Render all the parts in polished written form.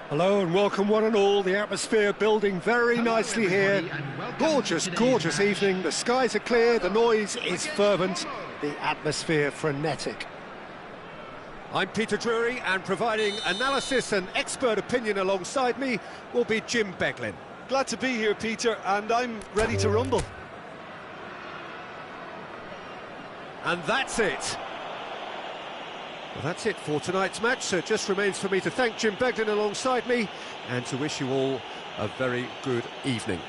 Hello and welcome one and all. The atmosphere building very nicely here. Gorgeous, gorgeous evening. The skies are clear, the noise is fervent, the atmosphere frenetic. I'm Peter Drury, and providing analysis and expert opinion alongside me will be Jim Beglin. Glad to be here, Peter, and I'm ready to rumble. And that's it. Well, that's it for tonight's match, so it just remains for me to thank Jim Beglin alongside me and to wish you all a very good evening.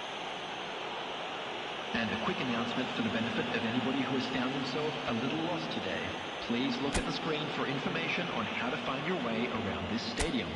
And a quick announcement for the benefit of anybody who has found himself a little lost today. Please look at the screen for information on how to find your way around this stadium.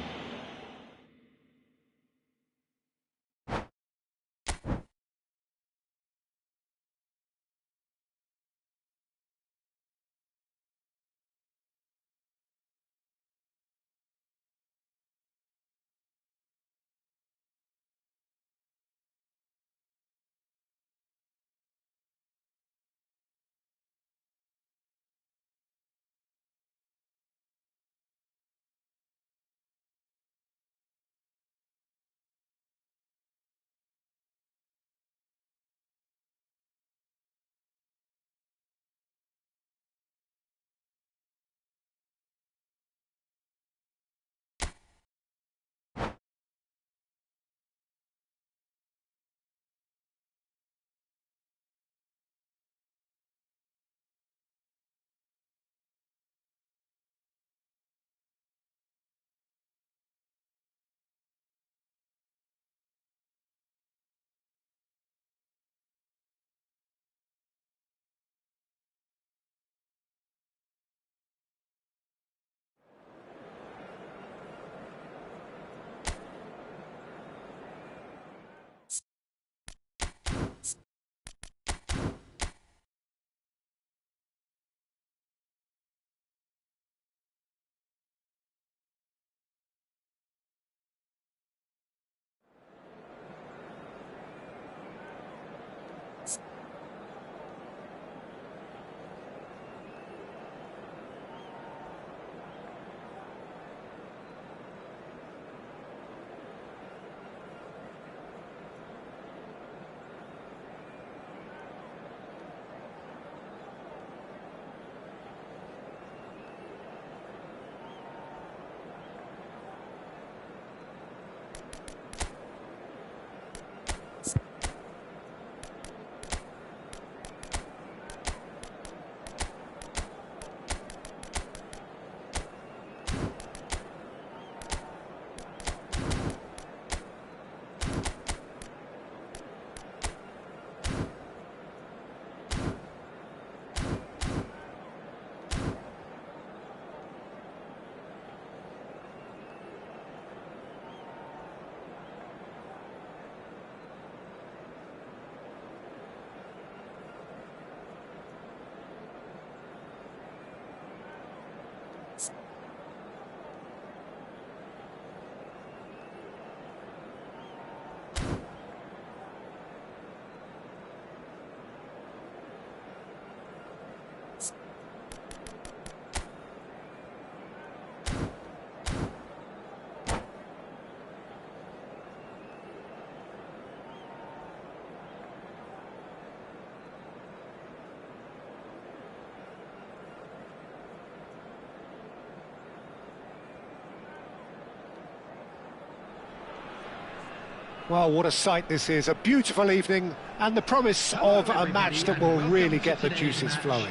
Well, what a sight this is. A beautiful evening and the promise of a match that will really get the juices flowing.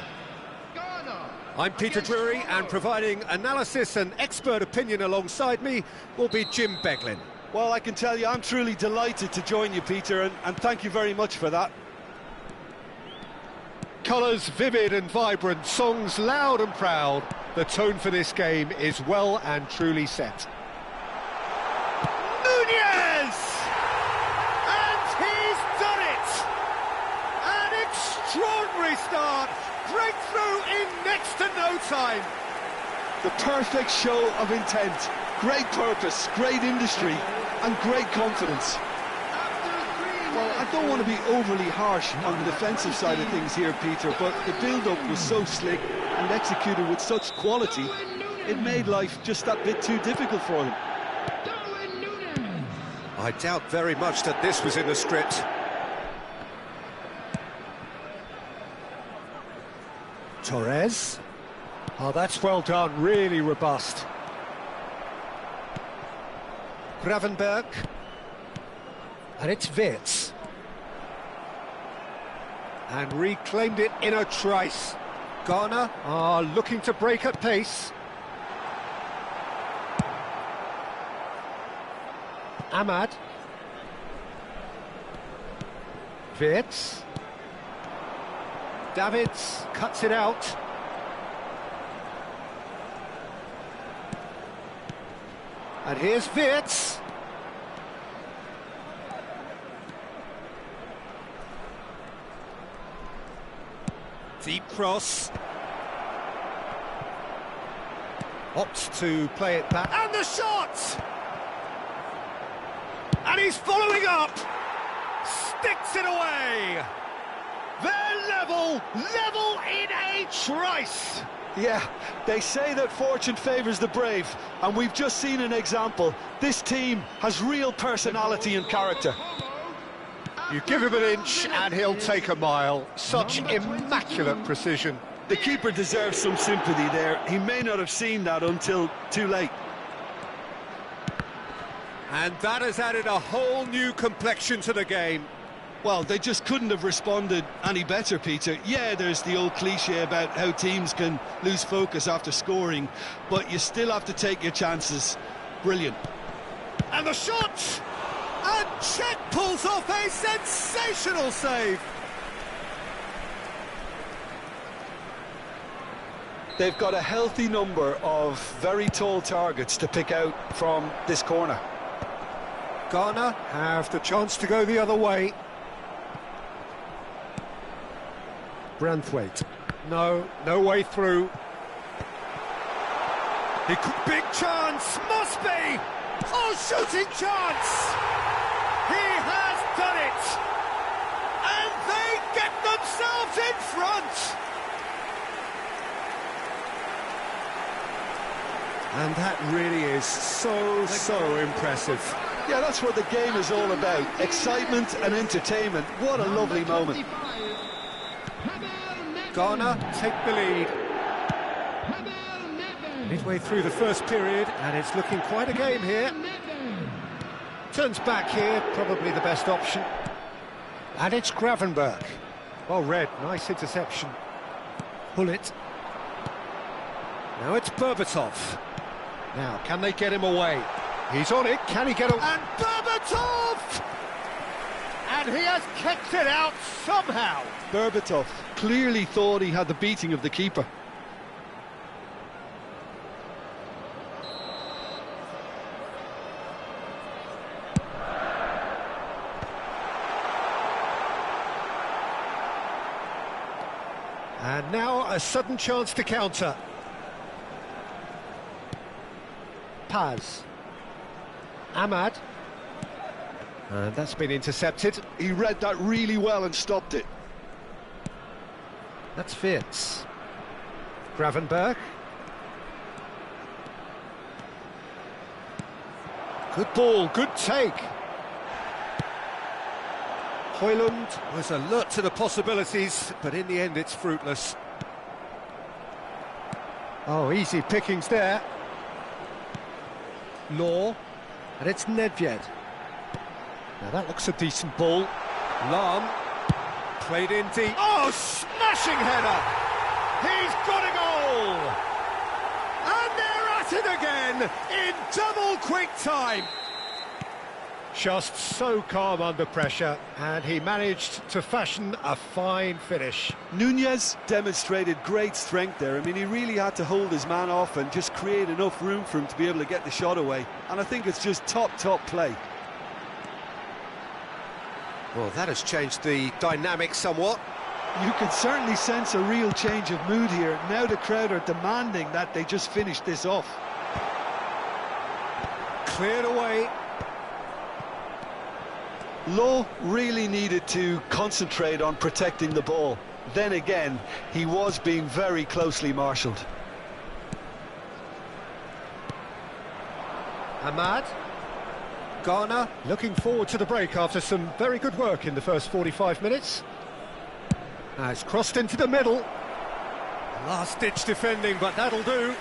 I'm Peter Drury, and providing analysis and expert opinion alongside me will be Jim Beglin. Well, I can tell you I'm truly delighted to join you, Peter, and thank you very much for that. Colours vivid and vibrant, songs loud and proud. The tone for this game is well and truly set. Nunez! And he's done it! An extraordinary start, breakthrough in next to no time. The perfect show of intent, great purpose, great industry, and great confidence. Well, I don't want to be overly harsh on the defensive side of things here, Peter, but the build-up was so slick and executed with such quality, it made life just that bit too difficult for them. I doubt very much that this was in the script. Torres. Oh, that's well done, really robust. Gravenberg. And it's Wirtz. And reclaimed it in a trice. Ghana are looking to break at pace. Ahmad. Wirtz. Davids cuts it out. And here's Wirtz. Deep cross. Opts to play it back. And the shot! And he's following up. Sticks it away. They're level in a trice. Yeah, they say that fortune favours the brave, and we've just seen an example. This team has real personality and character. You give him an inch and he'll take a mile. Such immaculate precision. The keeper deserves some sympathy there. He may not have seen that until too late. And that has added a whole new complexion to the game. Well, they just couldn't have responded any better, Peter. Yeah, there's the old cliche about how teams can lose focus after scoring, but you still have to take your chances. Brilliant. And the shot! And Cheick pulls off a sensational save. They've got a healthy number of very tall targets to pick out from this corner. Ghana have the chance to go the other way. Branthwaite. No way through. Big chance, must be! Oh, shooting chance! He has done it! And they get themselves in front! And that really is so impressive. Yeah, that's what the game is all about. Excitement and entertainment. What a lovely moment. Ghana take the lead. Midway through the first period, and it's looking quite a game here. Turns back here, probably the best option. And it's Gravenberg. Well read, nice interception. Hullet. Now it's Berbatov. Now, can they get him away? He's on it, can he get away? And Berbatov! And he has kicked it out somehow. Berbatov clearly thought he had the beating of the keeper. And now a sudden chance to counter. Paz. Ahmad. And that's been intercepted. He read that really well and stopped it. That's Wirtz. Gravenberg. Good ball, good take. Højlund was alert to the possibilities, but in the end it's fruitless. Oh, easy pickings there. Law, and it's Nedved. Now that looks a decent ball. Lahm, played in deep. Oh, smashing header! He's got a goal! And they're at it again in double quick time. Just so calm under pressure, and he managed to fashion a fine finish. Nunez demonstrated great strength there. I mean, he really had to hold his man off and just create enough room for him to be able to get the shot away. And I think it's just top play. Well, that has changed the dynamic somewhat. You can certainly sense a real change of mood here. Now the crowd are demanding that they just finish this off. Cleared away. Lowe really needed to concentrate on protecting the ball. Then again, he was being very closely marshalled. Ahmad. Ghana looking forward to the break after some very good work in the first 45 minutes. Now it's crossed into the middle. Last-ditch defending, but that'll do.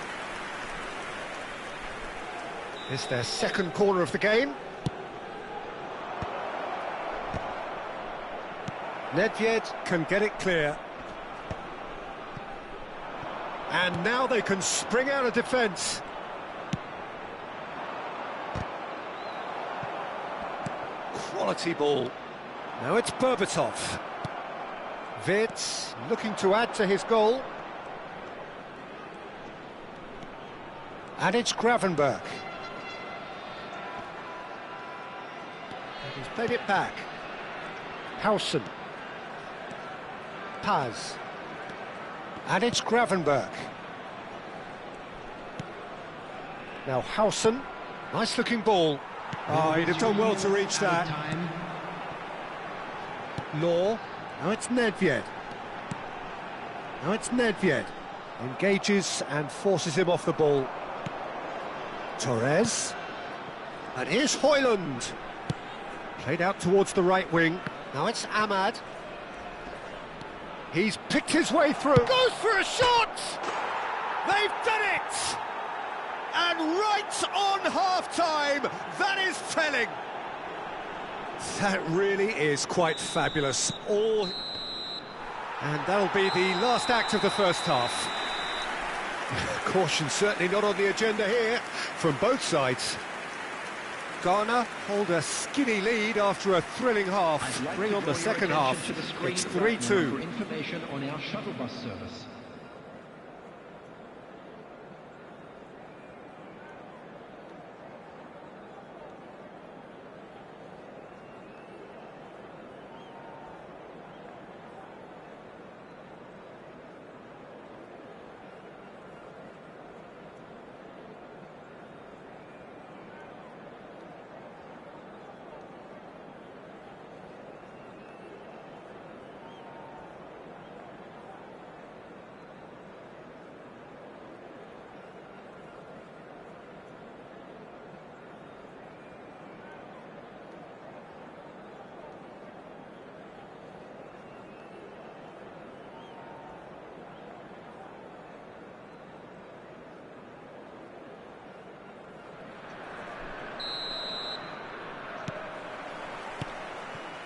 It's their second corner of the game. Nedved can get it clear. And now they can spring out of defence. Quality ball. Now it's Berbatov. Wirtz looking to add to his goal. And it's Gravenberch. And he's played it back. Howson. Paz. And it's Gravenberch. Now Howson. Nice looking ball. Oh, he'd have done well to reach that. Law. Now it's Nedved. Now it's Nedved. Engages and forces him off the ball. Torres. And here's Højlund. Played out towards the right wing. Now it's Ahmad. He's picked his way through. Goes for a shot! They've done it! And right on half-time, that is telling. That really is quite fabulous. And that'll be the last act of the first half. Caution certainly not on the agenda here from both sides. Ghana hold a skinny lead after a thrilling half. Bring on the second half. It's 3-2. For information on our shuttle bus service.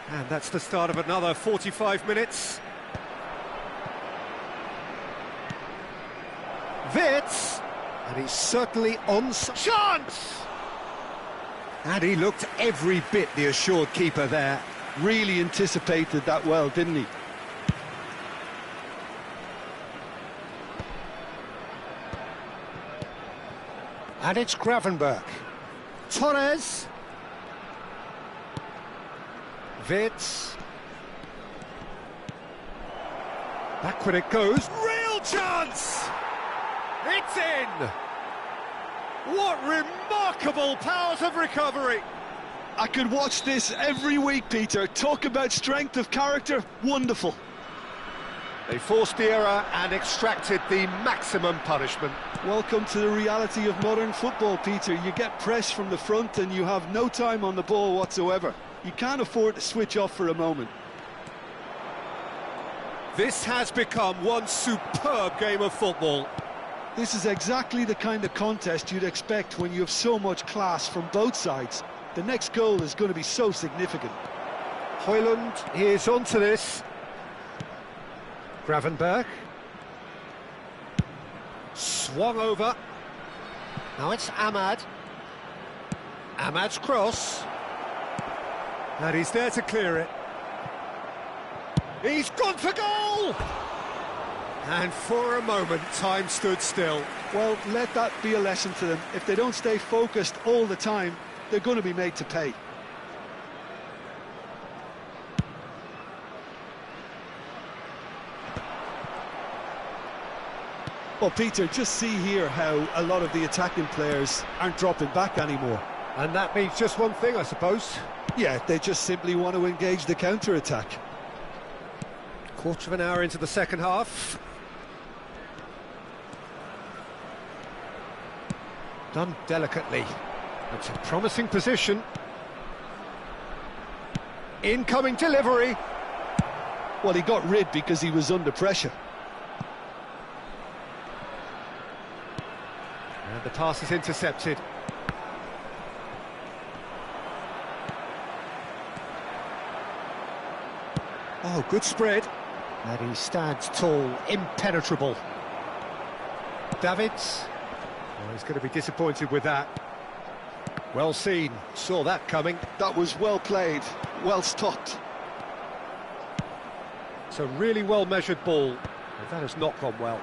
And that's the start of another 45 minutes. Wirtz, and he's certainly on chance! And he looked every bit the assured keeper there. Really anticipated that well, didn't he? And it's Gravenberch. Torres. Wirtz. Backward it goes. Real chance! It's in! What remarkable powers of recovery! I could watch this every week, Peter. Talk about strength of character. Wonderful. They forced the error and extracted the maximum punishment. Welcome to the reality of modern football, Peter. You get press from the front and you have no time on the ball whatsoever. You can't afford to switch off for a moment. This has become one superb game of football. This is exactly the kind of contest you'd expect when you have so much class from both sides. The next goal is going to be so significant. Højlund is onto this. Gravenberch. Swung over. Now it's Ahmad. Ahmad's cross. And he's there to clear it. He's gone for goal! And for a moment, time stood still. Well, let that be a lesson to them. If they don't stay focused all the time, they're going to be made to pay. Well, Peter, just see here how a lot of the attacking players aren't dropping back anymore. And that means just one thing, I suppose. Yeah, they just simply want to engage the counter-attack. Quarter of an hour into the second half. Done delicately. It's a promising position. Incoming delivery. Well, he got rid because he was under pressure. And the pass is intercepted. Oh, good spread. And he stands tall, impenetrable. Davids. Oh, he's going to be disappointed with that. Well seen, saw that coming. That was well played, well stopped. It's a really well-measured ball, and that has not gone well.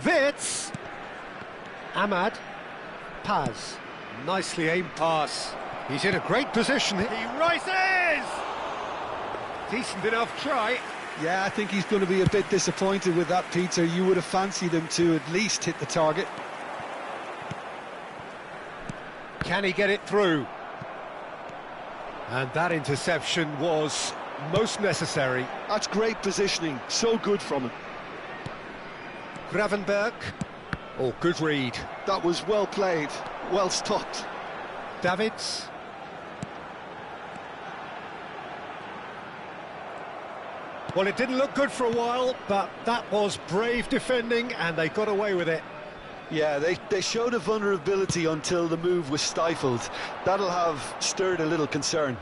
Wits! Ahmad. Paz. Nicely aimed pass. He's in a great position. He rises! Decent enough try. Yeah, I think he's going to be a bit disappointed with that, Peter. You would have fancied him to at least hit the target. Can he get it through? And that interception was most necessary. That's great positioning, so good from him. Gravenberg. Oh, good read. That was well played, well stopped. Davids. Well, it didn't look good for a while, but that was brave defending, and they got away with it. Yeah, they showed a vulnerability until the move was stifled. That'll have stirred a little concern.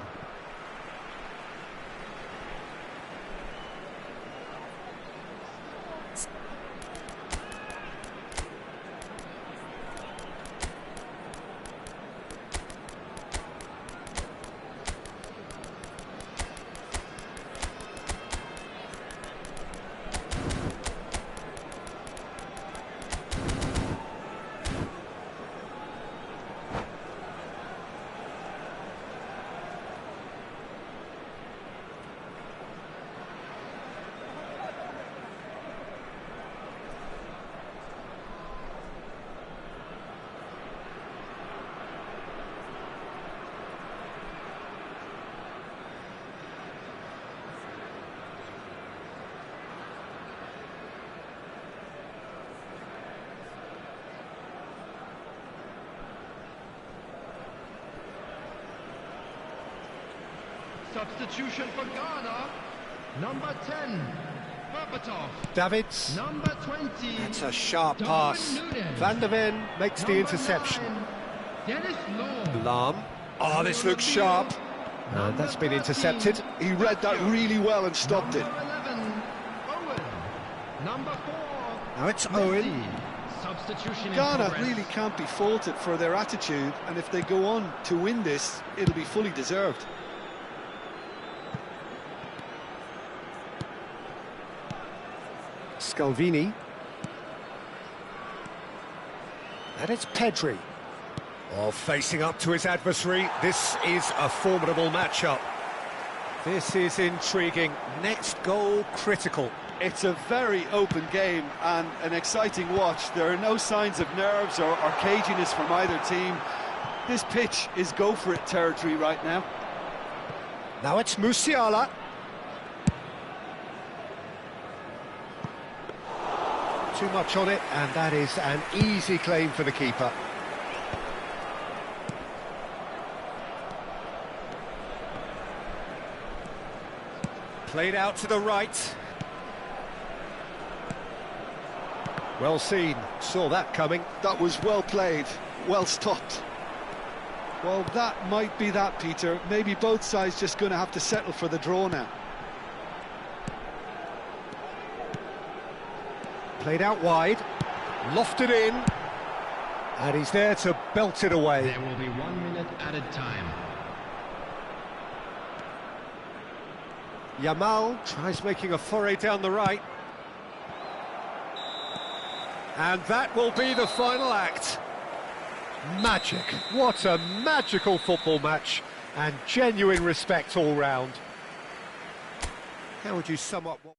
Substitution for Ghana, number 10, Berbatov. Davids. Number 20. It's a sharp Darwin pass. Núñez. Van der Ven makes the Number interception. 9, Dennis Law. Lahm. Oh, this looks sharp. And that's been intercepted. He read that really well and stopped it. Number 11, Owen. Number 4. Now it's Messi. Owen. Substitution in Ghana progress. really can't be faulted for their attitude, and if they go on to win this, it'll be fully deserved. Scalvini. And it's Pedri. Oh, facing up to his adversary. This is a formidable matchup. This is intriguing. Next goal critical. It's a very open game and an exciting watch. There are no signs of nerves or caginess from either team. This pitch is go-for-it territory right now. Now it's Musiala. Too much on it, and that is an easy claim for the keeper. Played out to the right. Well seen, saw that coming. That was well played, well stopped. Well, that might be that, Peter. Maybe both sides just going to have to settle for the draw now. Played out wide, lofted in, and he's there to belt it away. There will be 1 minute added time. Yamal tries making a foray down the right. And that will be the final act. Magic. What a magical football match, and genuine respect all round. How would you sum up what...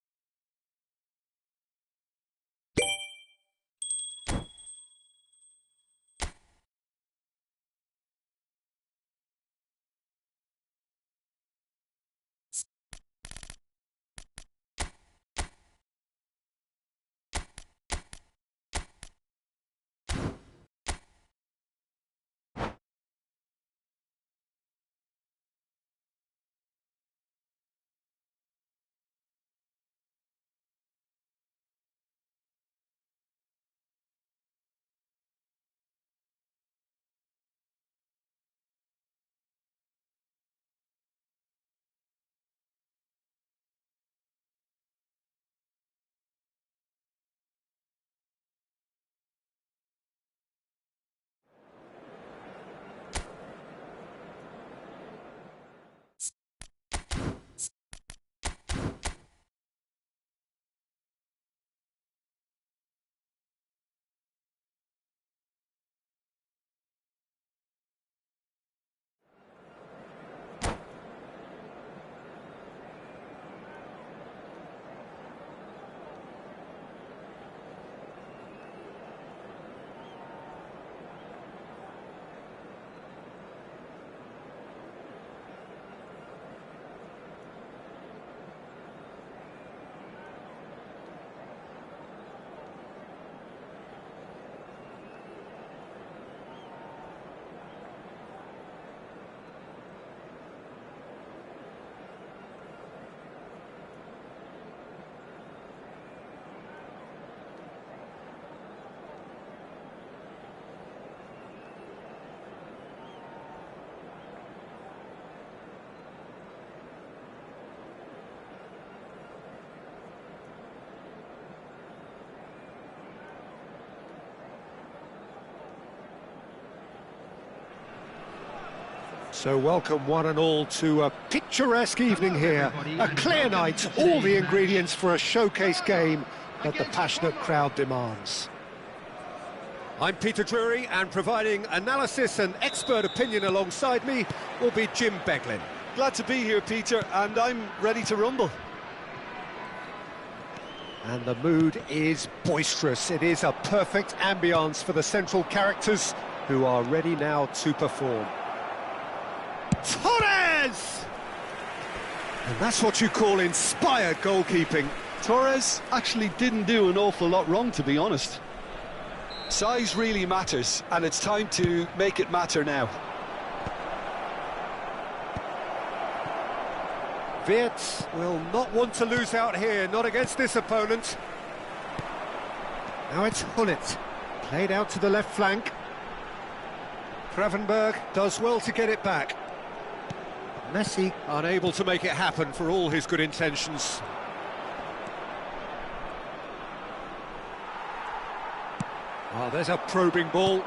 So welcome one and all to a picturesque evening here. A clear night, all the ingredients for a showcase game that the passionate crowd demands. I'm Peter Drury, and providing analysis and expert opinion alongside me will be Jim Beglin. Glad to be here, Peter, and I'm ready to rumble. And the mood is boisterous. It is a perfect ambience for the central characters who are ready now to perform. Torres! And that's what you call inspired goalkeeping. Torres actually didn't do an awful lot wrong, to be honest. Size really matters, and it's time to make it matter now. Wirtz will not want to lose out here, not against this opponent. Now it's Hullet, played out to the left flank. Gravenberg does well to get it back. Messi unable to make it happen for all his good intentions. Oh, there's a probing ball.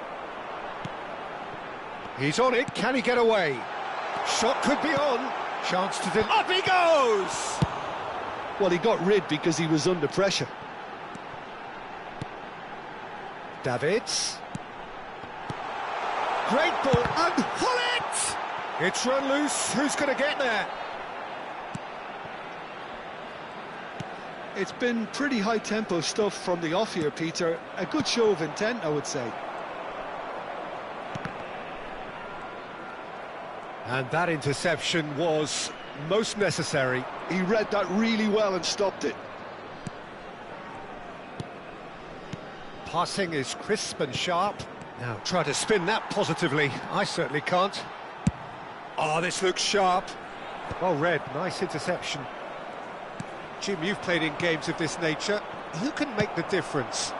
He's on it, can he get away? Shot could be on. Chance to up he goes! Well, he got rid because he was under pressure. Davids. Great ball, and Hullet! It's run loose, who's going to get there? It's been pretty high-tempo stuff from the off here, Peter. A good show of intent, I would say. And that interception was most necessary. He read that really well and stopped it. Passing is crisp and sharp. Now try to spin that positively. I certainly can't. Oh, this looks sharp. Well read, nice interception. Jim, you've played in games of this nature. Who can make the difference?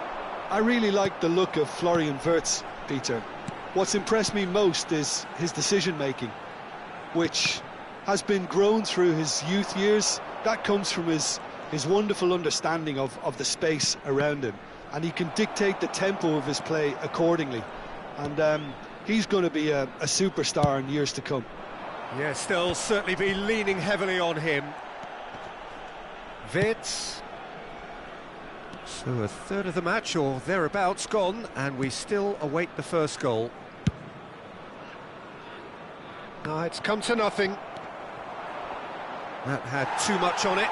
I really like the look of Florian Wirtz, Peter. What's impressed me most is his decision-making, which has been grown through his youth years. That comes from his wonderful understanding of the space around him, and he can dictate the tempo of his play accordingly. And he's going to be a superstar in years to come. Yes, they'll certainly be leaning heavily on him. Wirtz. So a third of the match or thereabouts gone, and we still await the first goal. No, it's come to nothing. That had too much on it.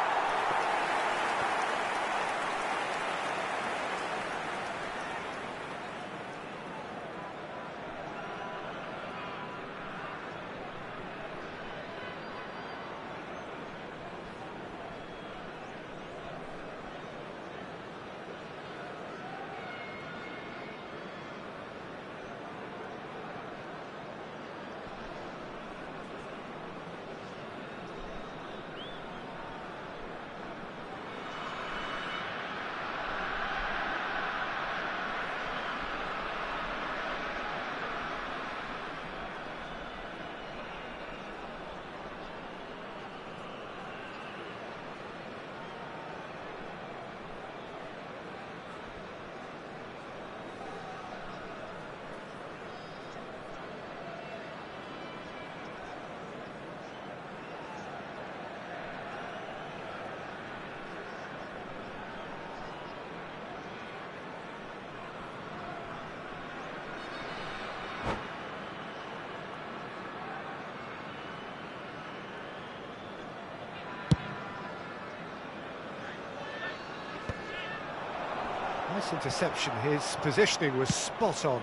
Nice interception, his positioning was spot on.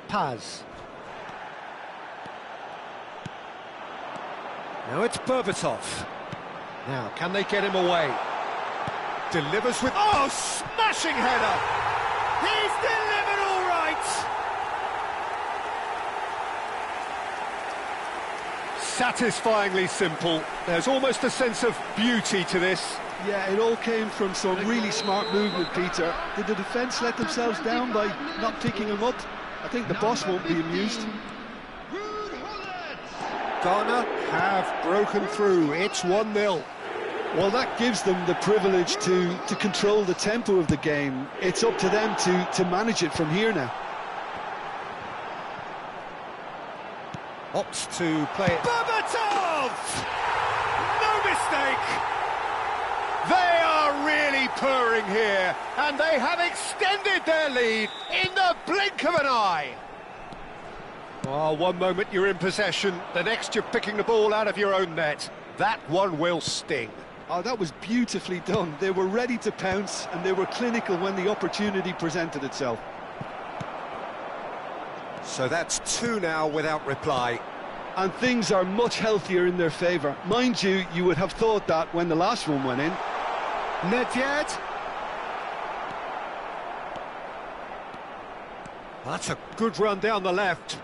Paz. Now it's Berbatov. Now, can they get him away? Delivers with... Oh, smashing header! He's delivered all right! Satisfyingly simple. There's almost a sense of beauty to this. Yeah, it all came from some really smart movement, Peter. Did the defence let themselves down by not picking him up? I think the boss won't be amused. Ghana have broken through. It's 1-0. Well, that gives them the privilege to control the tempo of the game. It's up to them to manage it from here now. Opts to play it. Berbatov! No mistake! They are really purring here, and they have extended their lead in the blink of an eye. Oh, one moment you're in possession, the next you're picking the ball out of your own net. That one will sting. Oh, that was beautifully done. They were ready to pounce, and they were clinical when the opportunity presented itself. So that's 2 now without reply. And things are much healthier in their favour. Mind you, you would have thought that when the last one went in. Nedved. That's a good run down the left.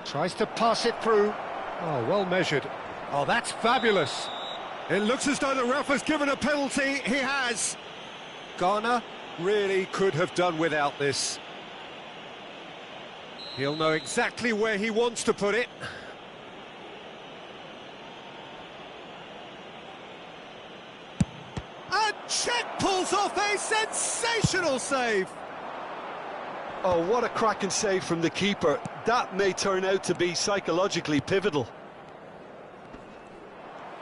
Tries to pass it through. Oh, well measured. Oh, that's fabulous. It looks as though the ref has given a penalty. He has. Ghana really could have done without this. He'll know exactly where he wants to put it. And Cheick pulls off a sensational save. Oh, what a cracking save from the keeper. That may turn out to be psychologically pivotal.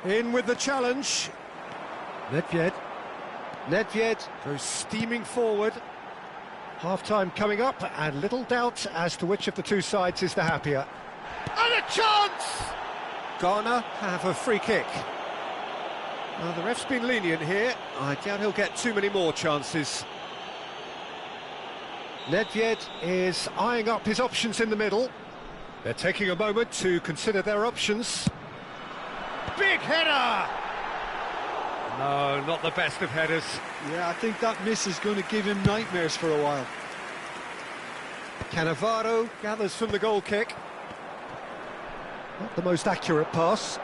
In with the challenge. Nedved goes steaming forward. Half-time coming up, and little doubt as to which of the two sides is the happier. And a chance! Ghana have a free kick. Well, the ref's been lenient here. I doubt he'll get too many more chances. Nedved is eyeing up his options in the middle. They're taking a moment to consider their options. Big header! No, not the best of headers. Yeah, I think that miss is going to give him nightmares for a while. Cannavaro gathers from the goal kick. Not the most accurate pass.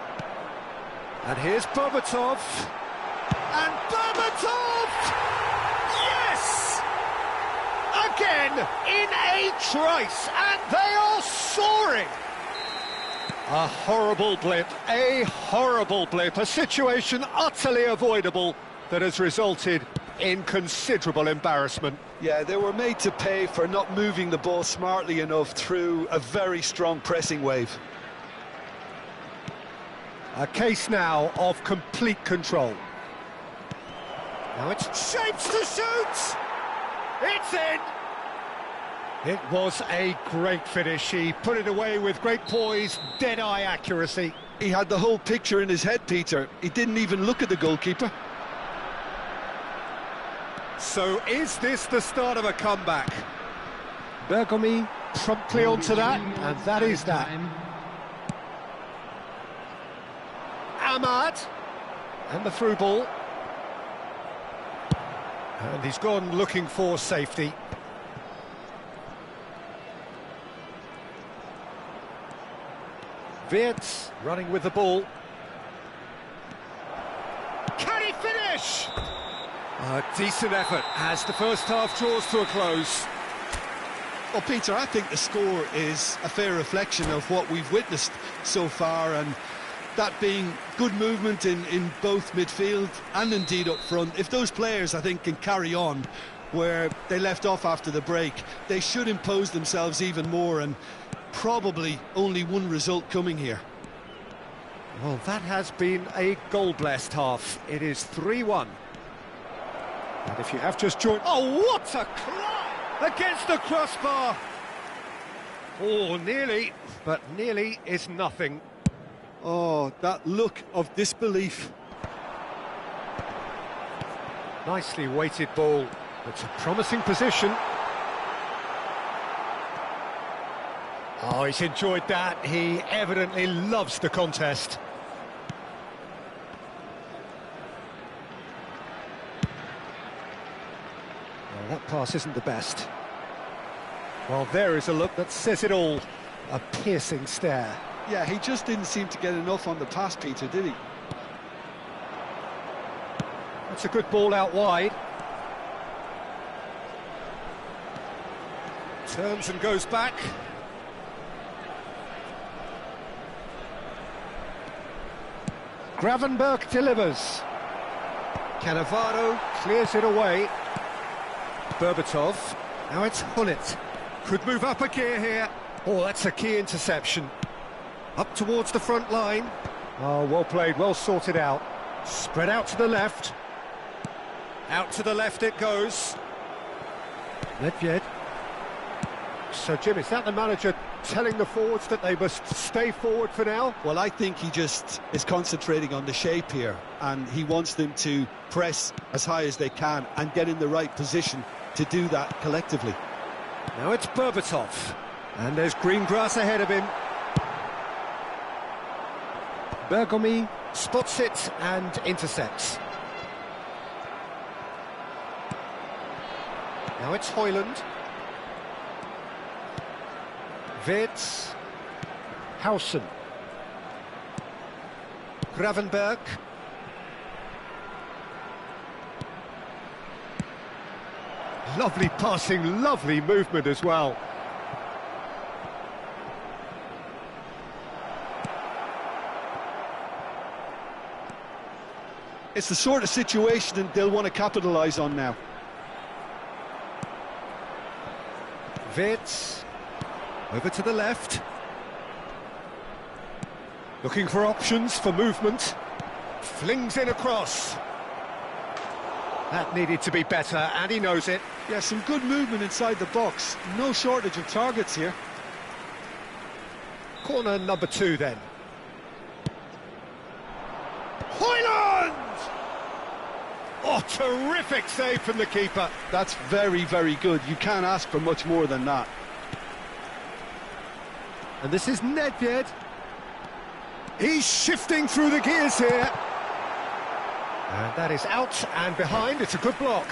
And here's Berbatov. And Berbatov! Yes! Again, in a trice, and they are soaring! A horrible blip, a situation utterly avoidable that has resulted in considerable embarrassment. Yeah, they were made to pay for not moving the ball smartly enough through a very strong pressing wave. A case now of complete control. Now it's shapes to shoot! It's in! It was a great finish. He put it away with great poise, dead-eye accuracy. He had the whole picture in his head, Peter. He didn't even look at the goalkeeper. So is this the start of a comeback? Bergomi promptly onto that, and that is that. Ahmad, and the through ball. And he's gone looking for safety. Wirtz running with the ball. Can he finish? A decent effort as the first half draws to a close. Well, Peter, I think the score is a fair reflection of what we've witnessed so far, and that being good movement in both midfield and indeed up front. If those players, I think, can carry on where they left off after the break, they should impose themselves even more, and probably only one result coming here. Well, that has been a goal-blessed half. It is 3-1. And if you have just joined... Oh, what a climb against the crossbar! Oh, nearly, but nearly is nothing. Oh, that look of disbelief. Nicely weighted ball. It's a promising position. Oh, he's enjoyed that. He evidently loves the contest. Well, that pass isn't the best. Well, there is a look that says it all. A piercing stare. Yeah, he just didn't seem to get enough on the pass, Peter, did he? That's a good ball out wide. Turns and goes back. Gravenberg delivers. Cannavaro clears it away. Berbatov. Now it's Hullet. Could move up a gear here. Oh, that's a key interception. Up towards the front line. Oh, well played, well sorted out. Spread out to the left. Out to the left it goes. Nedved. So, Jim, is that the manager telling the forwards that they must stay forward for now? Well, I think he just is concentrating on the shape here, and he wants them to press as high as they can and get in the right position to do that collectively. Now it's Berbatov, and there's green grass ahead of him. Bergomi spots it and intercepts. Now it's Højlund. Wirtz. Hausen. Gravenberg. Lovely passing, lovely movement as well. It's the sort of situation that they'll want to capitalise on now. Wirtz. Over to the left. Looking for options for movement. Flings in across. That needed to be better, and he knows it. Yeah, some good movement inside the box. No shortage of targets here. Corner number 2 then. Højlund! Oh, terrific save from the keeper. That's very, very good. You can't ask for much more than that. And this is Nedved. He's shifting through the gears here. And that is out and behind. It's a good block.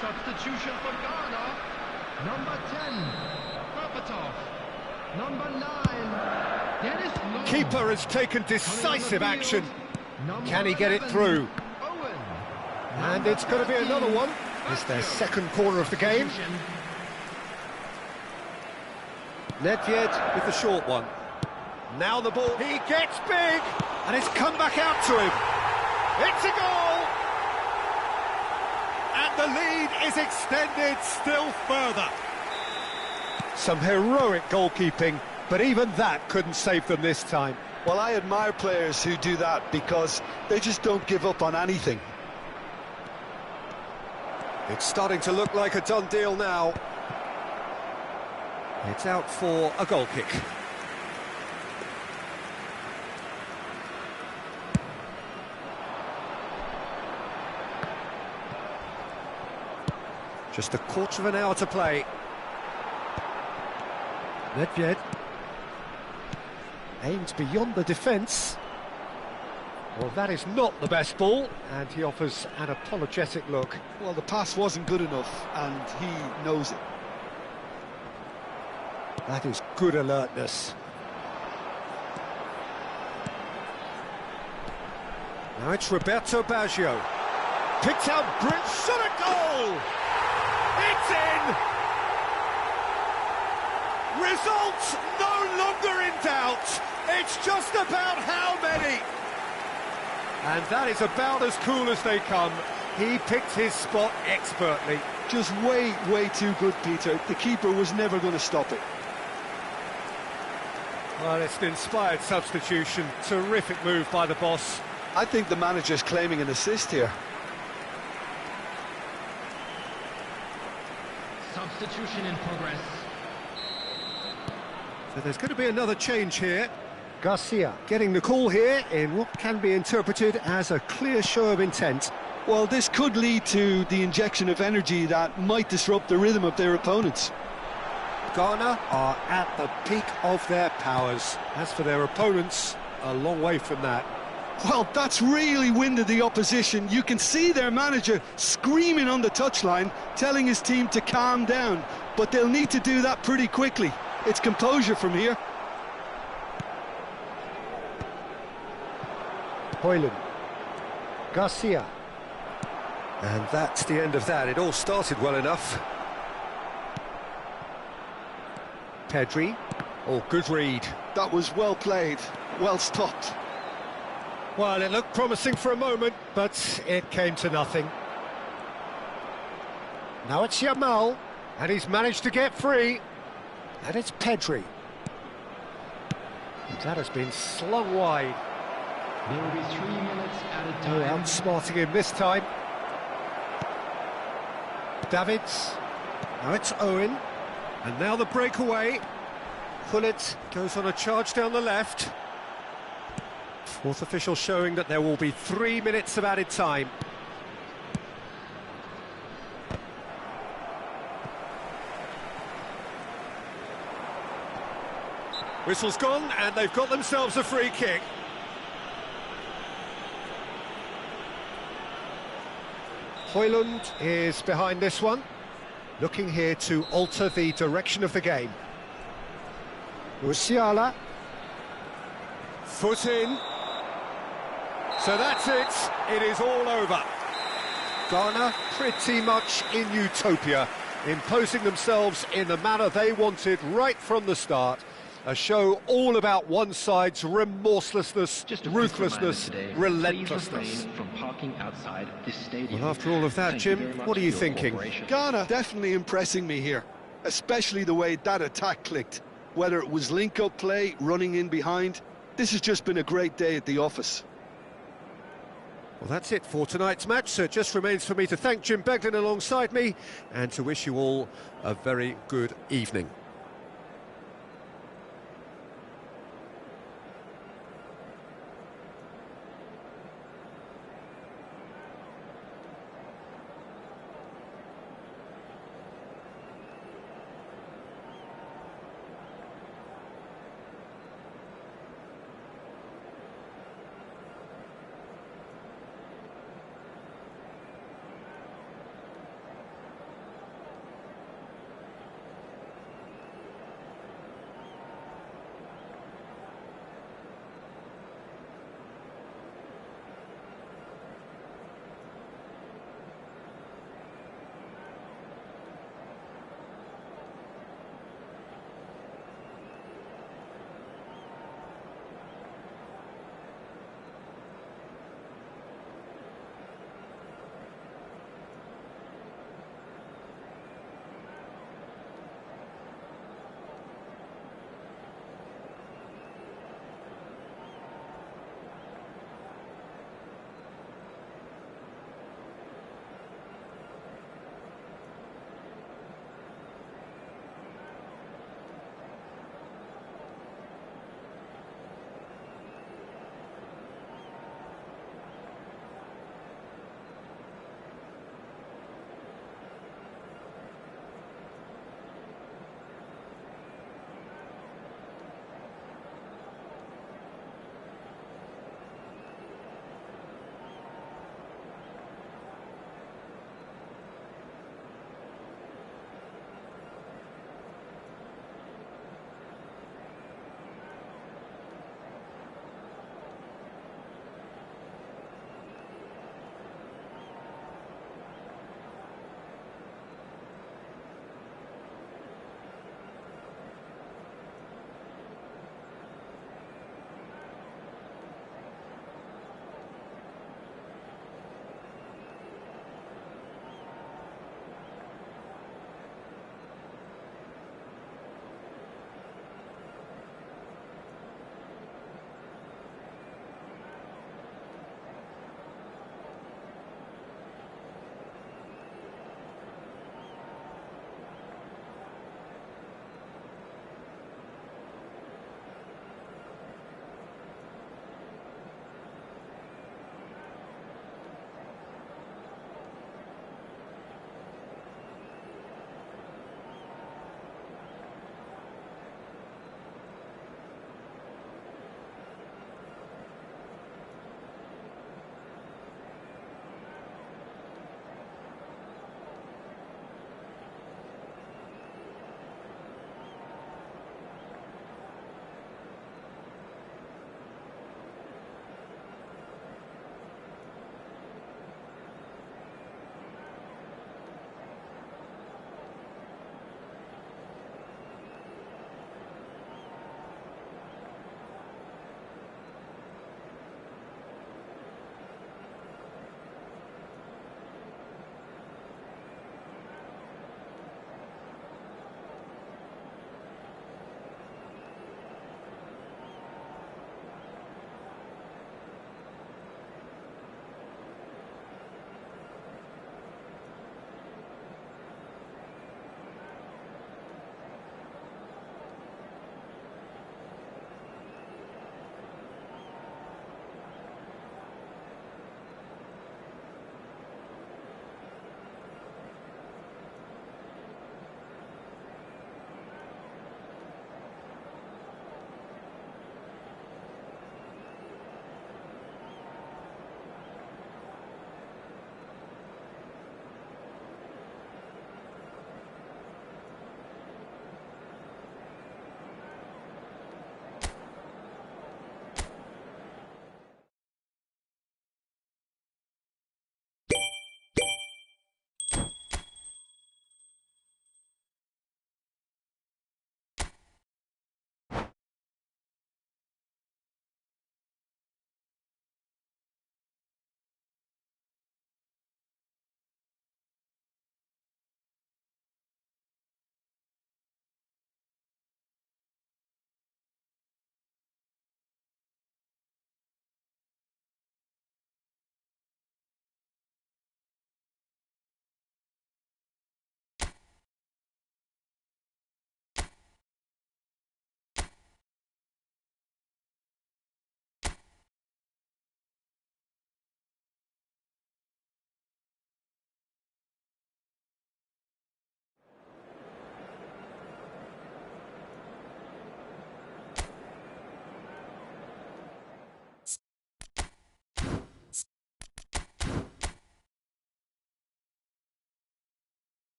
Substitution for Ghana. Number 10, Berbatov. Number 9, Dennis Long. Keeper has taken decisive action. Can he get it through? Owen. And it's going to be another one. It's their second corner of the game. Nedved with the short one. Now the ball. He gets big, and it's come back out to him. It's a goal! And the lead is extended still further. Some heroic goalkeeping, but even that couldn't save them this time. Well, I admire players who do that because they just don't give up on anything. It's starting to look like a done deal now. It's out for a goal kick. Just a quarter of an hour to play. Nedved aims beyond the defence. Well, that is not the best ball, and he offers an apologetic look. Well, the pass wasn't good enough, and he knows it. That is good alertness. Now it's Roberto Baggio. Picked out Brent, shot a goal! It's in! Results no longer in doubt. It's just about how many. And that is about as cool as they come. He picked his spot expertly. Just way, way too good, Peter. The keeper was never going to stop it. Well, it's an inspired substitution. Terrific move by the boss. I think the manager's claiming an assist here. Substitution in progress. So there's going to be another change here. Garcia getting the call here in what can be interpreted as a clear show of intent. Well, this could lead to the injection of energy that might disrupt the rhythm of their opponents. Ghana are at the peak of their powers. As for their opponents, a long way from that. Well, that's really winded the opposition. You can see their manager screaming on the touchline, telling his team to calm down. But they'll need to do that pretty quickly. It's composure from here. Hoyland. Garcia. And that's the end of that. It all started well enough. Pedri. Oh, good read. That was well played, well stopped. Well, it looked promising for a moment, but it came to nothing. Now it's Yamal, and he's managed to get free. And it's Pedri. And that has been slung wide. There will be 3 minutes at a Oh, time. outsmarting him this time. Davids. Now it's Owen. And now the breakaway. Pullet goes on a charge down the left. Fourth official showing that there will be 3 minutes of added time. Whistle's gone, and they've got themselves a free kick. Hoyland is behind this one, looking here to alter the direction of the game. Musiala. Foot in. So that's it. It is all over. Ghana pretty much in utopia, imposing themselves in the manner they wanted right from the start. A show all about one side's remorselessness, Just a ruthlessness, quick reminder today, relentlessness. please refrain from parking outside this stadium. Well, after all of that, Thank you Jim, very much what are you for your thinking? cooperation. Ghana definitely impressing me here, especially the way that attack clicked. Whether it was link-up play, running in behind, this has just been a great day at the office. Well, that's it for tonight's match, so it just remains for me to thank Jim Beglin alongside me and to wish you all a very good evening.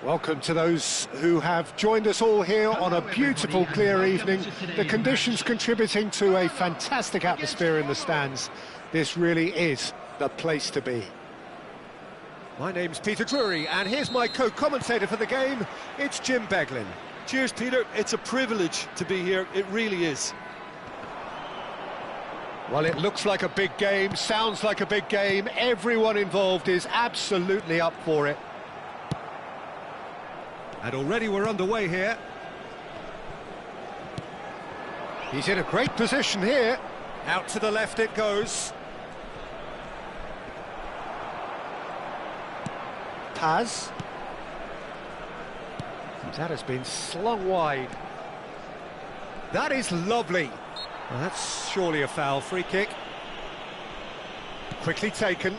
Welcome to those who have joined us all here on a beautiful, clear evening. The conditions contributing to a fantastic atmosphere in the stands. This really is the place to be. My name's Peter Drury, and here's my co-commentator for the game. It's Jim Beglin. Cheers, Peter. It's a privilege to be here. It really is. Well, it looks like a big game, sounds like a big game. Everyone involved is absolutely up for it. And already we're underway here. He's in a great position here. Out to the left it goes. Paz. That has been slung wide. That is lovely. Well, that's surely a foul. Free kick. Quickly taken.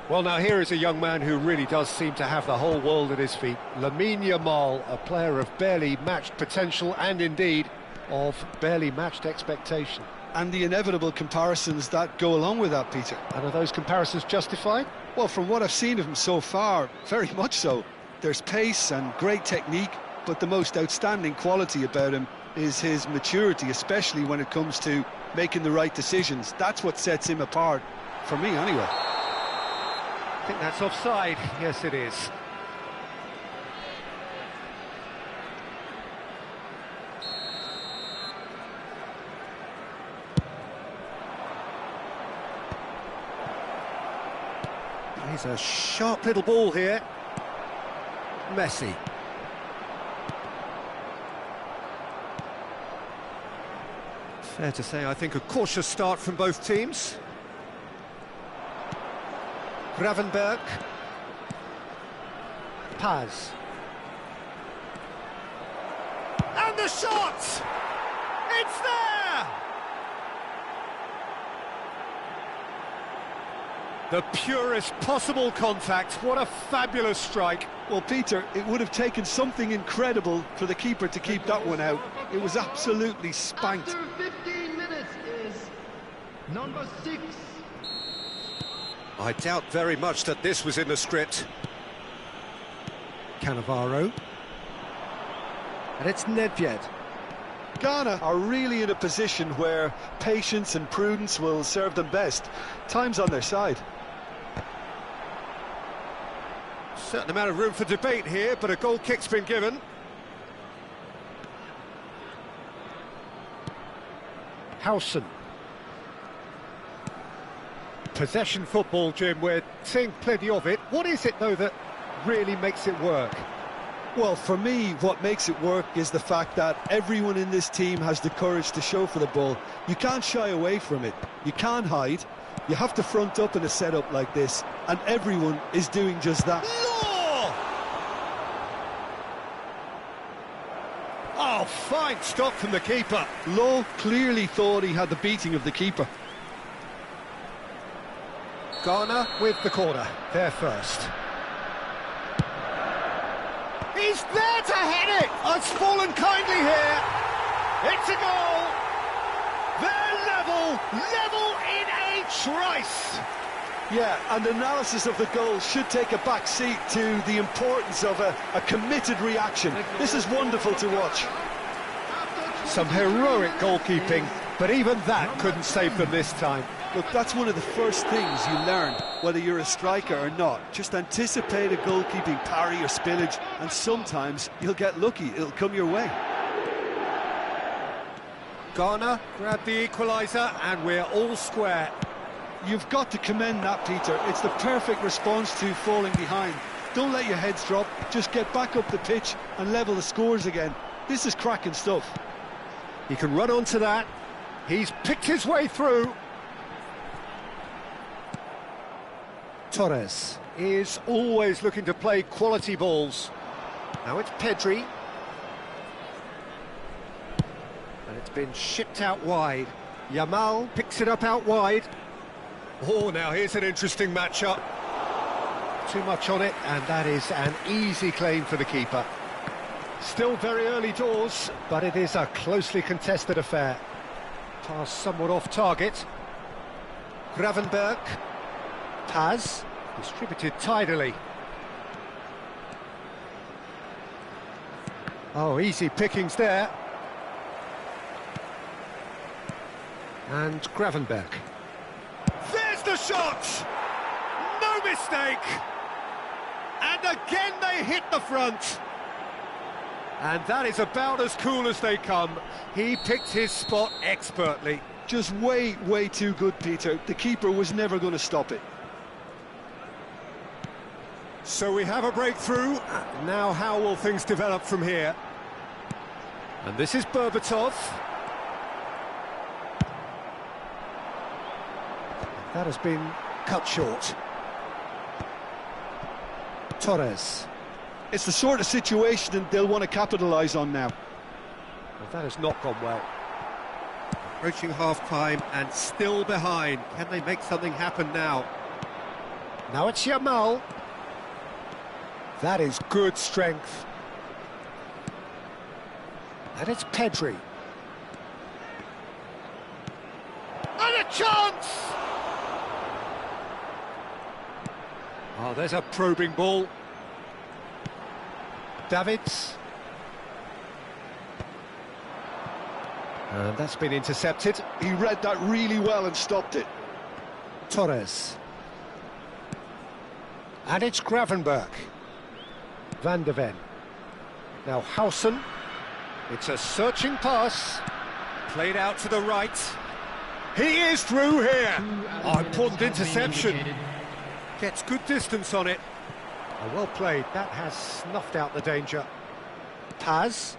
Well, now here is a young man who really does seem to have the whole world at his feet. Lamine Yamal, a player of barely matched potential and indeed of barely matched expectation. And the inevitable comparisons that go along with that, Peter. And are those comparisons justified? Well, from what I've seen of him so far, very much so. There's pace and great technique, but the most outstanding quality about him is his maturity, especially when it comes to making the right decisions. That's what sets him apart, for me anyway. I think that's offside. Yes, it is. He's a sharp little ball here. Messi. Fair to say, I think, a cautious start from both teams. Gravenberg. Paz. And the shot! It's there! The purest possible contact. What a fabulous strike. Well, Peter, it would have taken something incredible for the keeper to keep that one out. It was absolutely spanked. After 15 minutes is number 6. I doubt very much that this was in the script. Cannavaro. And it's Nedved. Ghana are really in a position where patience and prudence will serve them best. Time's on their side. Certain amount of room for debate here, but a goal kick's been given. Howson. Possession football, Jim, we're seeing plenty of it. What is it, though, that really makes it work? Well, for me, what makes it work is the fact that everyone in this team has the courage to show for the ball. You can't shy away from it. You can't hide. You have to front up in a setup like this, and everyone is doing just that. Law! Oh, fine stop from the keeper. Lowe clearly thought he had the beating of the keeper. Ghana with the corner, there first. He's there to head it! It's fallen kindly here. It's a goal. They're level in a trice. Yeah, and analysis of the goal should take a back seat to the importance of a committed reaction. This is wonderful to watch. Some heroic goalkeeping, but even that couldn't save them this time. Look, that's one of the first things you learn, whether you're a striker or not. Just anticipate a goalkeeping parry or spillage, and sometimes you'll get lucky. It'll come your way. Ghana grab the equaliser, and we're all square. You've got to commend that, Peter. It's the perfect response to falling behind. Don't let your heads drop. Just get back up the pitch and level the scores again. This is cracking stuff. He can run onto that. He's picked his way through. Torres is always looking to play quality balls. Now it's Pedri. And it's been shipped out wide. Yamal picks it up out wide. Oh, now here's an interesting matchup. Too much on it, and that is an easy claim for the keeper. Still very early doors, but it is a closely contested affair. Pass somewhat off target. Gravenberg. Paz, distributed tidily. Oh, easy pickings there. And Gravenberg. There's the shot! No mistake! And again they hit the front. And that is about as cool as they come. He picked his spot expertly. Just way too good, Peter. The keeper was never going to stop it. So we have a breakthrough. Now how will things develop from here? And this is Berbatov. That has been cut short. Torres. It's the sort of situation that they'll want to capitalise on now. Well, that has not gone well. Approaching half-time and still behind. Can they make something happen now? Now it's Yamal. That is good strength. And it's Pedri. And a chance! Oh, there's a probing ball. Davids. And that's been intercepted. He read that really well and stopped it. Torres. And it's Gravenberg. Van de Ven. Now Hausen. It's a searching pass. Played out to the right. He is through here. Oh, important interception. Gets good distance on it. Oh, well played. That has snuffed out the danger. Paz.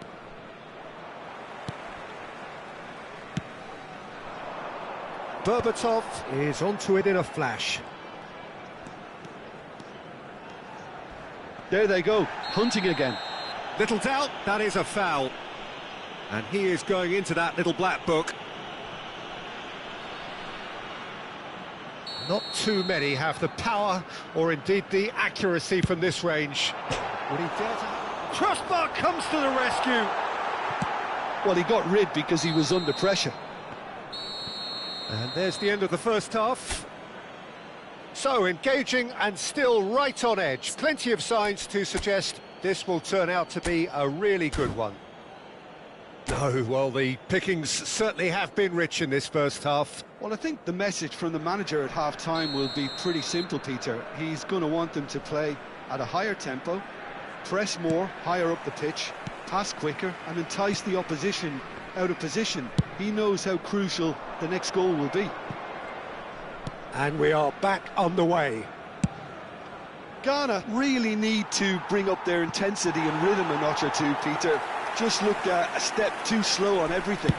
Berbatov is onto it in a flash. There they go, hunting again. Little doubt, that is a foul. And he is going into that little black book. Not too many have the power or indeed the accuracy from this range. Would he dare to... Crossbar comes to the rescue. Well, he got rid because he was under pressure. And there's the end of the first half. So, engaging and still right on edge. Plenty of signs to suggest this will turn out to be a really good one. No, well, the pickings certainly have been rich in this first half. Well, I think the message from the manager at half-time will be pretty simple, Peter. He's going to want them to play at a higher tempo, press more, higher up the pitch, pass quicker, and entice the opposition out of position. He knows how crucial the next goal will be. And we are back on the way. Ghana really need to bring up their intensity and rhythm a notch or two, Peter. Just looked a step too slow on everything.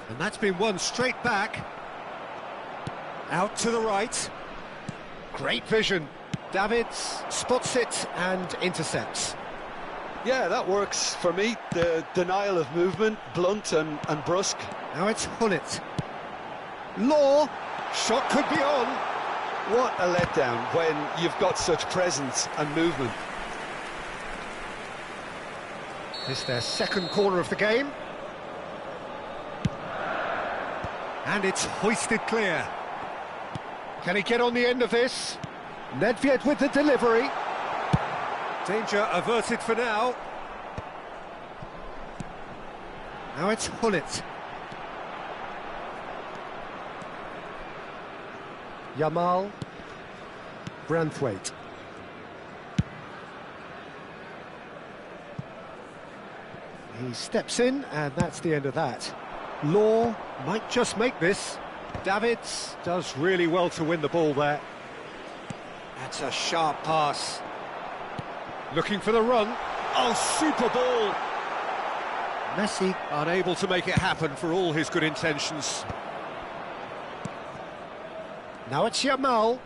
And that's been won straight back. Out to the right. Great vision. Davids spots it and intercepts. Yeah, that works for me. The denial of movement, blunt and brusque. Now it's Hullet. Law. Shot could be on. What a letdown when you've got such presence and movement. This is their second corner of the game. And it's hoisted clear. Can he get on the end of this? Nedved with the delivery. Danger averted for now. Now it's Hullet. Yamal. Branthwaite. He steps in, and that's the end of that. Law might just make this. Davids does really well to win the ball there. That's a sharp pass. Looking for the run. Oh, super ball! Messi unable to make it happen for all his good intentions. Now it's Yamal.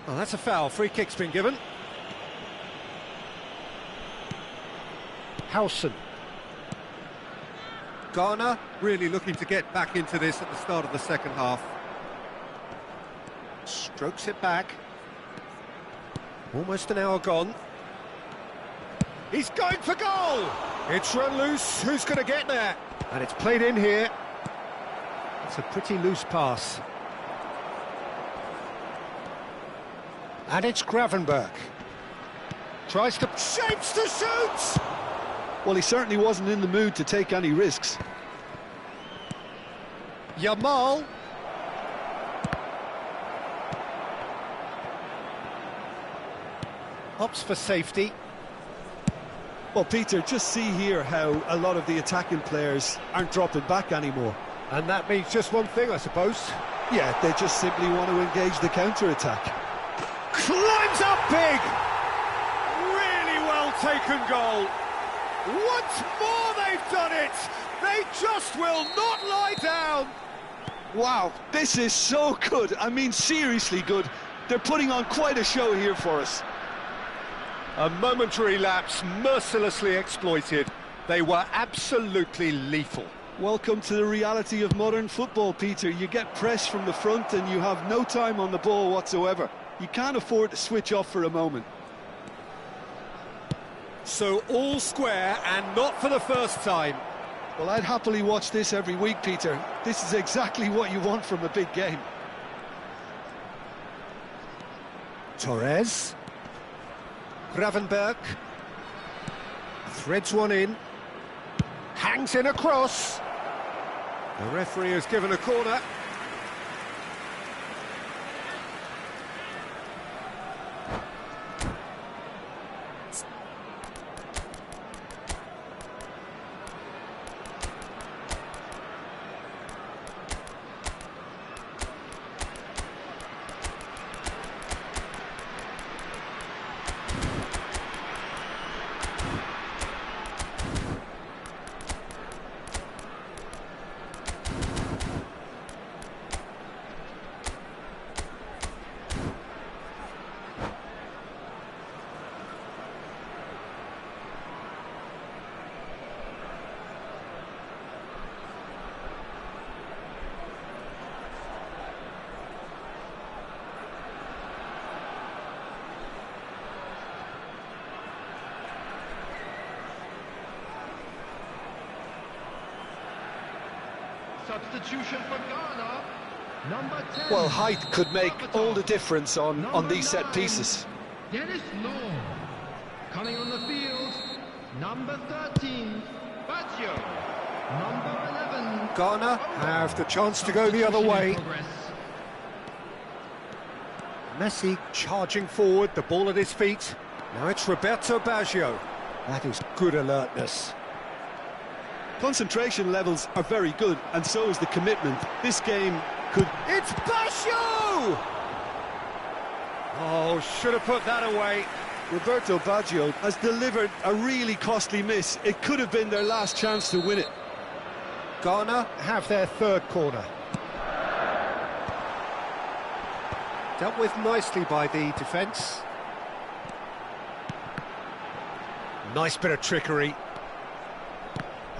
Oh, that's a foul. Free kick's been given. Hausen. Ghana really looking to get back into this at the start of the second half. Strokes it back. Almost an hour gone. He's going for goal! It's run loose. Who's going to get there? And it's played in here. It's a pretty loose pass. And it's Gravenberg. Tries to... shapes to shoot! Well, he certainly wasn't in the mood to take any risks. Yamal. Opts for safety. Well, Peter, just see here how a lot of the attacking players aren't dropping back anymore. And that means just one thing, I suppose. Yeah, they just simply want to engage the counter-attack. Climbs up big! Really well taken goal. Once more they've done it! They just will not lie down! Wow, this is so good. I mean, seriously good. They're putting on quite a show here for us. A momentary lapse mercilessly exploited. They were absolutely lethal. Welcome to the reality of modern football, Peter. You get pressed from the front and you have no time on the ball whatsoever. You can't afford to switch off for a moment. So all square, and not for the first time. Well, I'd happily watch this every week, Peter. This is exactly what you want from a big game. Torres. Gravenberg. Threads one in. Hangs in a cross. The referee has given a corner. Substitution for Ghana. Number 10. Well, height could make all the difference on these set pieces. Dennis Law. Coming on the field. Number 13. Baggio. Number 11. Ghana have the chance to go the other way. Messi charging forward, the ball at his feet. Now it's Roberto Baggio. That is good alertness. Concentration levels are very good, and so is the commitment. This game could... It's Baggio! Oh, should have put that away. Roberto Baggio has delivered a really costly miss. It could have been their last chance to win it. Ghana have their third corner. Dealt with nicely by the defence. Nice bit of trickery.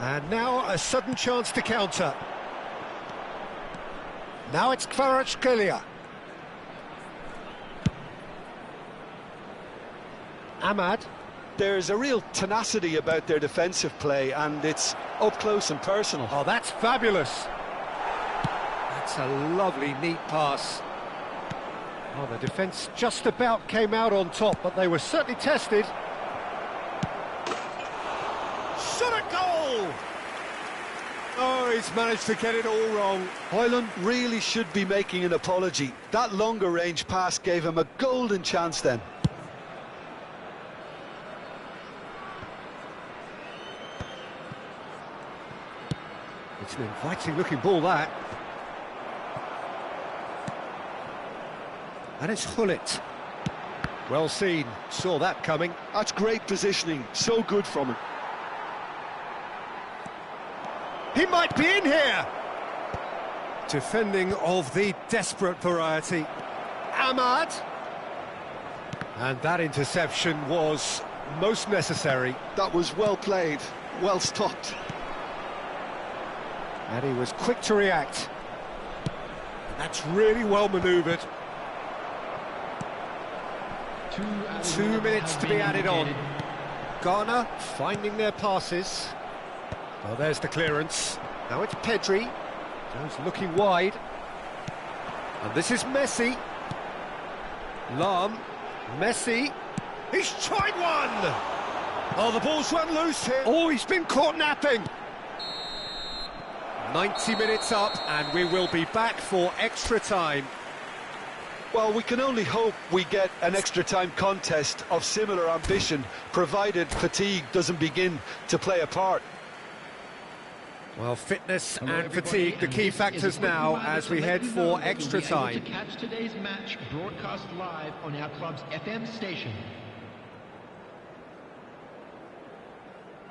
And now a sudden chance to counter. Now it's Kvaratskhelia. Ahmad. There's a real tenacity about their defensive play, and it's up close and personal. Oh, that's fabulous. That's a lovely, neat pass. Oh, the defence just about came out on top, but they were certainly tested. Shot a goal! Oh, he's managed to get it all wrong. Hoyland really should be making an apology. That longer range pass gave him a golden chance then. It's an inviting looking ball, that. And it's Hullet. Well seen, saw that coming. That's great positioning, so good from him. He might be in here! Defending of the desperate variety. Ahmad. And that interception was most necessary. That was well played, well stopped. And he was quick to react. And that's really well manoeuvred. 2 minutes to be added on. Ghana finding their passes. Well, there's the clearance. Now it's Pedri. Goes looking wide. And this is Messi. Lam Messi. He's tried one! Oh, the ball's run loose here. Oh, he's been caught napping. 90 minutes up, and we will be back for extra time. Well, we can only hope we get an extra-time contest of similar ambition, provided fatigue doesn't begin to play a part. Well, fitness and fatigue, the key factors now as we head for extra time. To catch today's match broadcast live on our club's FM station.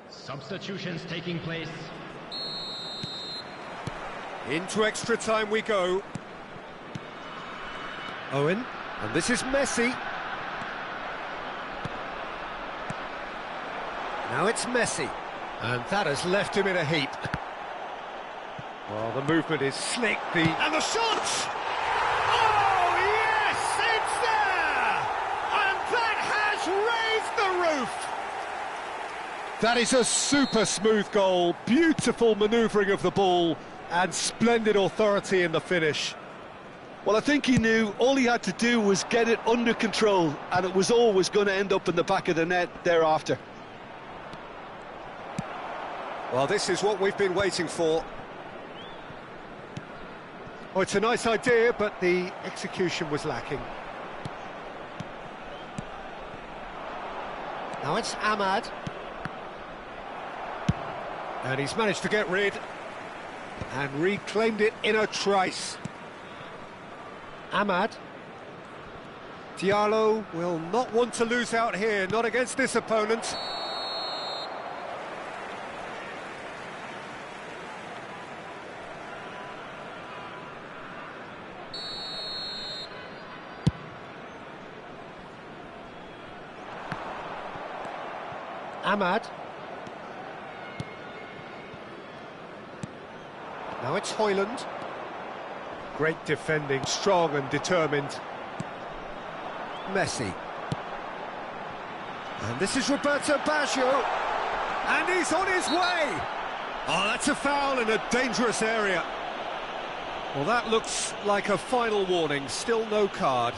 Substitutions taking place. Into extra time we go. Owen, and this is Messi. Now it's Messi, and that has left him in a heap. Well, the movement is slick, and the shot! Oh, yes, it's there! And that has raised the roof! That is a super smooth goal, beautiful manoeuvring of the ball, and splendid authority in the finish. Well, I think he knew all he had to do was get it under control, and it was always going to end up in the back of the net thereafter. Well, this is what we've been waiting for. Oh, it's a nice idea, but the execution was lacking. Now it's Ahmad. And he's managed to get rid and reclaimed it in a trice. Ahmad. Diallo will not want to lose out here, not against this opponent. Ahmad. Now it's Højlund. Great defending, strong and determined. Messi. And this is Roberto Baggio. And he's on his way. Oh, that's a foul in a dangerous area. Well, that looks like a final warning. Still no card.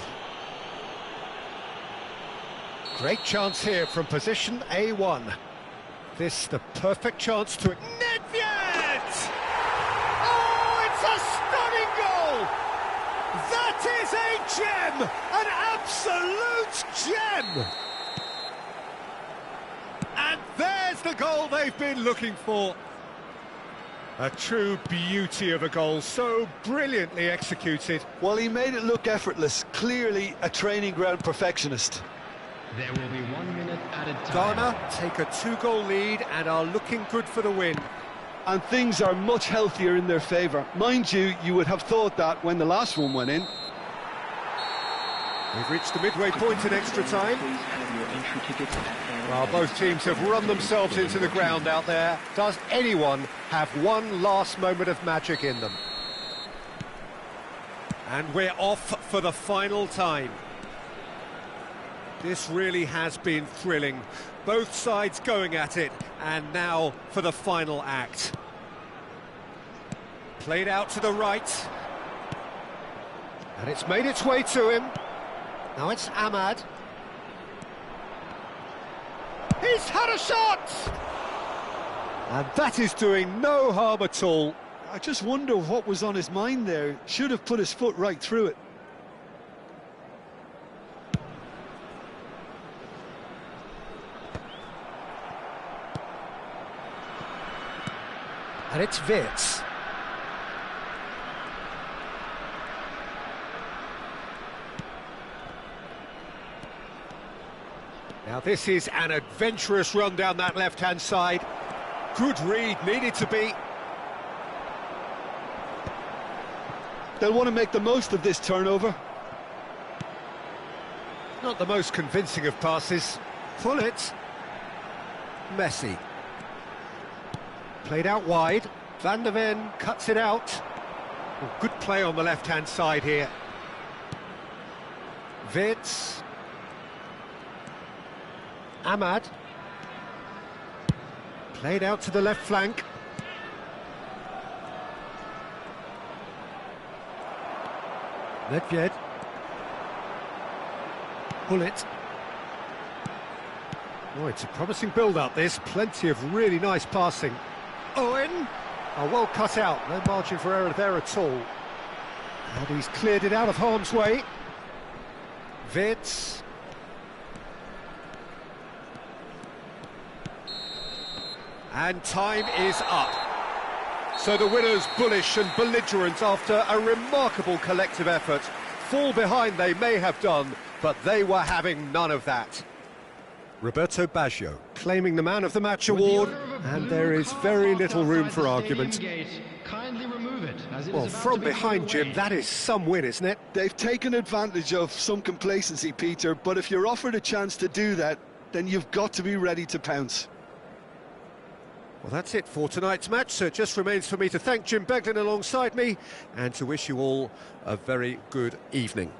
Great chance here from position A1. This the perfect chance to... Nedved! Oh, it's a stunning goal! That is a gem! An absolute gem! And there's the goal they've been looking for. A true beauty of a goal, so brilliantly executed. Well, he made it look effortless. Clearly a training ground perfectionist. There will be 1 minute added time. Ghana take a 2-goal lead and are looking good for the win. And things are much healthier in their favour. Mind you, you would have thought that when the last one went in. We've reached the midway point in extra time. Please have your entry tickets at hand. Well, both teams have run themselves into the ground out there. Does anyone have one last moment of magic in them? And we're off for the final time. This really has been thrilling. Both sides going at it, and now for the final act. Played out to the right. And it's made its way to him. Now it's Ahmad. He's had a shot! And that is doing no harm at all. I just wonder what was on his mind there. Should have put his foot right through it. And it's Wirtz. Now this is an adventurous run down that left-hand side. Good read, needed to be. They'll want to make the most of this turnover. Not the most convincing of passes. Pull it. Messi. Played out wide. Van der Ven cuts it out. Oh, good play on the left-hand side here. Wirtz. Ahmad. Played out to the left flank. Nedved. Pull it. Oh, it's a promising build-up, this. Plenty of really nice passing. Owen! Oh, well cut out. No margin for error there at all. And he's cleared it out of harm's way. Wits. And time is up. So the winners, bullish and belligerent after a remarkable collective effort. Fall behind they may have done, but they were having none of that. Roberto Baggio claiming the Man of the Match award, and there is very little room for argument. Well, from behind, Jim, that is some win, isn't it? They've taken advantage of some complacency, Peter, but if you're offered a chance to do that, then you've got to be ready to pounce. Well, that's it for tonight's match, so it just remains for me to thank Jim Beglin alongside me and to wish you all a very good evening.